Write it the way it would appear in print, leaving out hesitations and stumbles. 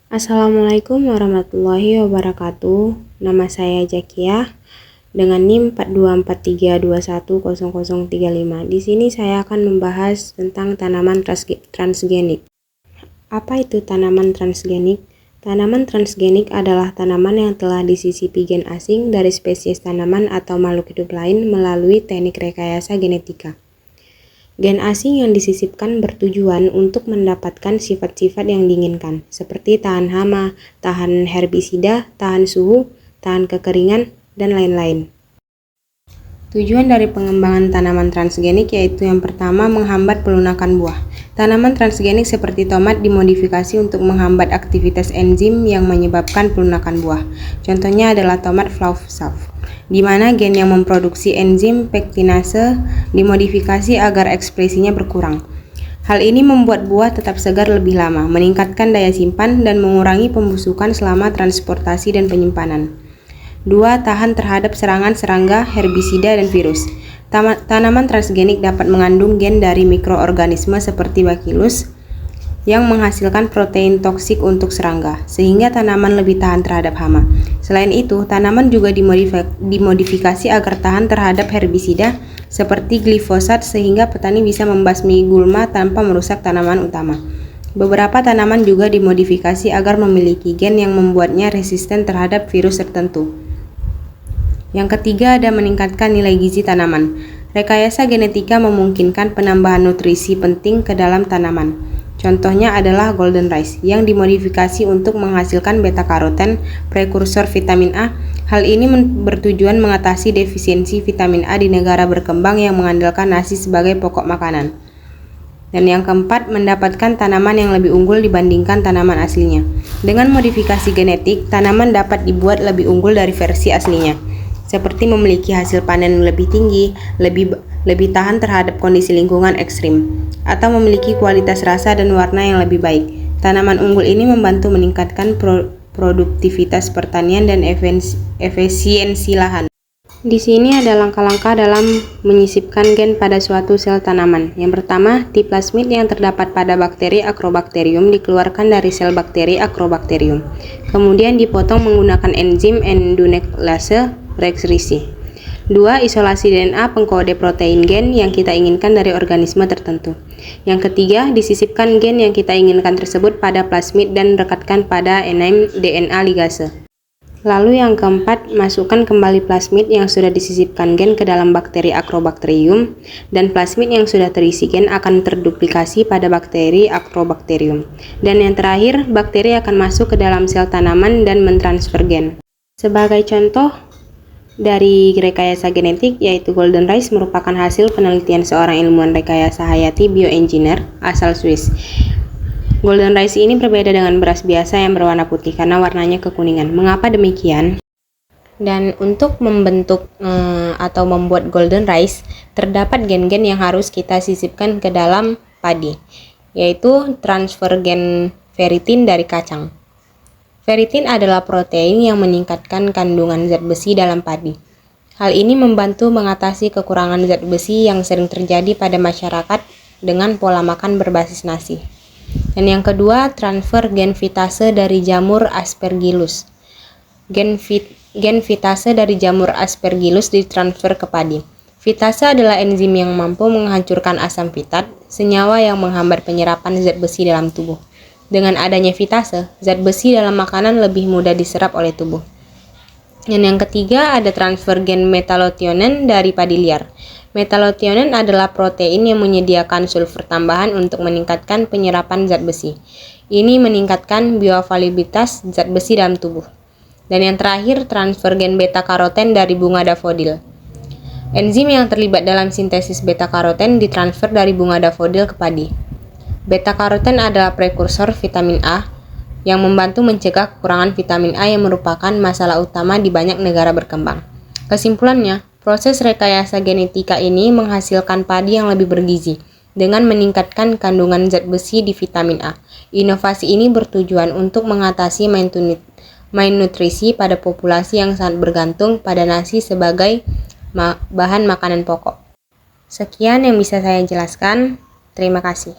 Assalamualaikum warahmatullahi wabarakatuh. Nama saya Jakiah dengan NIM 4243210035. Di sini saya akan membahas tentang tanaman transgenik. Apa itu tanaman transgenik? Tanaman transgenik adalah tanaman yang telah disisipi gen asing dari spesies tanaman atau makhluk hidup lain melalui teknik rekayasa genetika. Gen asing yang disisipkan bertujuan untuk mendapatkan sifat-sifat yang diinginkan, seperti tahan hama, tahan herbisida, tahan suhu, tahan kekeringan, dan lain-lain. Tujuan dari pengembangan tanaman transgenik yaitu yang pertama, menghambat pelunakan buah. Tanaman transgenik seperti tomat dimodifikasi untuk menghambat aktivitas enzim yang menyebabkan pelunakan buah. Contohnya adalah tomat flav-sav, di mana gen yang memproduksi enzim pektinase dimodifikasi agar ekspresinya berkurang. Hal ini membuat buah tetap segar lebih lama, meningkatkan daya simpan, dan mengurangi pembusukan selama transportasi dan penyimpanan. 2. Tahan terhadap serangan serangga, herbisida, dan virus. Tanaman transgenik dapat mengandung gen dari mikroorganisme seperti Bacillus yang menghasilkan protein toksik untuk serangga, sehingga tanaman lebih tahan terhadap hama. Selain itu, tanaman juga dimodifikasi agar tahan terhadap herbisida seperti glifosat, sehingga petani bisa membasmi gulma tanpa merusak tanaman utama. Beberapa tanaman juga dimodifikasi agar memiliki gen yang membuatnya resisten terhadap virus tertentu. Yang ketiga, ada meningkatkan nilai gizi tanaman. Rekayasa genetika memungkinkan penambahan nutrisi penting ke dalam tanaman. Contohnya adalah golden rice yang dimodifikasi untuk menghasilkan beta-karoten, prekursor vitamin A. Hal ini bertujuan mengatasi defisiensi vitamin A di negara berkembang yang mengandalkan nasi sebagai pokok makanan. Dan yang keempat, mendapatkan tanaman yang lebih unggul dibandingkan tanaman aslinya. Dengan modifikasi genetik, tanaman dapat dibuat lebih unggul dari versi aslinya, seperti memiliki hasil panen lebih tinggi, lebih tahan terhadap kondisi lingkungan ekstrim, atau memiliki kualitas rasa dan warna yang lebih baik. Tanaman unggul ini membantu meningkatkan produktivitas pertanian dan efisiensi lahan. Di sini ada langkah-langkah dalam menyisipkan gen pada suatu sel tanaman. Yang pertama, T-plasmid yang terdapat pada bakteri Acrobacterium dikeluarkan dari sel bakteri Acrobacterium. Kemudian dipotong menggunakan enzim endonuklease regresi. 2. Isolasi DNA pengkode protein gen yang kita inginkan dari organisme tertentu. Yang ketiga, disisipkan gen yang kita inginkan tersebut pada plasmid dan rekatkan pada enzim DNA ligase. Lalu yang keempat, masukkan kembali plasmid yang sudah disisipkan gen ke dalam bakteri Acrobacterium, dan plasmid yang sudah terisi gen akan terduplikasi pada bakteri Acrobacterium. Dan yang terakhir, bakteri akan masuk ke dalam sel tanaman dan mentransfer gen. Sebagai contoh dari rekayasa genetik, yaitu golden rice merupakan hasil penelitian seorang ilmuwan rekayasa hayati bioengineer asal Swiss. Golden rice ini berbeda dengan beras biasa yang berwarna putih karena warnanya kekuningan. Mengapa demikian? Dan untuk membentuk atau membuat golden rice, terdapat gen-gen yang harus kita sisipkan ke dalam padi, yaitu transfer gen ferritin dari kacang. Ferritin adalah protein yang meningkatkan kandungan zat besi dalam padi. Hal ini membantu mengatasi kekurangan zat besi yang sering terjadi pada masyarakat dengan pola makan berbasis nasi. Dan yang kedua, transfer gen fitase dari jamur Aspergillus. Gen fitase dari jamur Aspergillus ditransfer ke padi. Fitase adalah enzim yang mampu menghancurkan asam fitat, senyawa yang menghambat penyerapan zat besi dalam tubuh. Dengan adanya fitase, zat besi dalam makanan lebih mudah diserap oleh tubuh. Dan yang ketiga, ada transfer gen metallothionein dari padi liar. Metallothionein adalah protein yang menyediakan sulfur tambahan untuk meningkatkan penyerapan zat besi. Ini meningkatkan bioavailabilitas zat besi dalam tubuh. Dan yang terakhir, transfer gen beta-karoten dari bunga dafodil. Enzim yang terlibat dalam sintesis beta-karoten ditransfer dari bunga dafodil ke padi. Beta-karoten adalah prekursor vitamin A yang membantu mencegah kekurangan vitamin A yang merupakan masalah utama di banyak negara berkembang. Kesimpulannya, proses rekayasa genetika ini menghasilkan padi yang lebih bergizi dengan meningkatkan kandungan zat besi di vitamin A. Inovasi ini bertujuan untuk mengatasi malnutrisi pada populasi yang sangat bergantung pada nasi sebagai bahan makanan pokok. Sekian yang bisa saya jelaskan. Terima kasih.